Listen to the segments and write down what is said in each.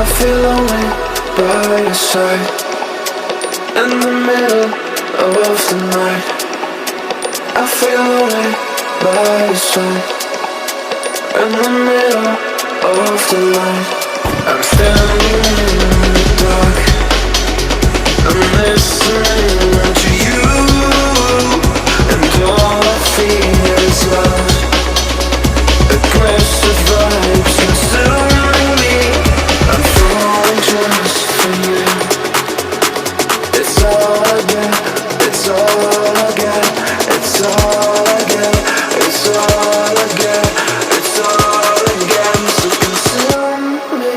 I feel lonely by your side. In the middle of the night, I feel lonely by your side. In the middle of the light, I'm standing in the dark. I'm listening to you, and all I feel is love. Aggressive vibes consuming me. I'm falling just for you. It's all I get, it's all I get, it's all I get, it's all I get, it's all I get. So consume me.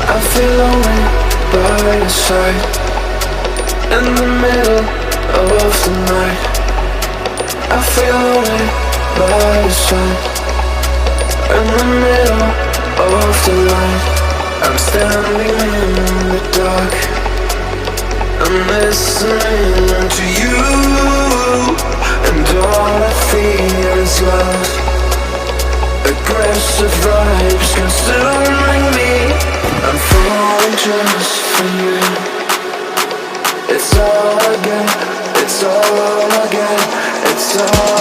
I feel lonely by your side. In the middle of the night, I feel lonely by your side. In the middle of the light, I'm standing in the dark. I'm listening to you, and all I feel is love. Aggressive vibes consuming me. I'm falling just for you. It's all I get, it's all I get, it's all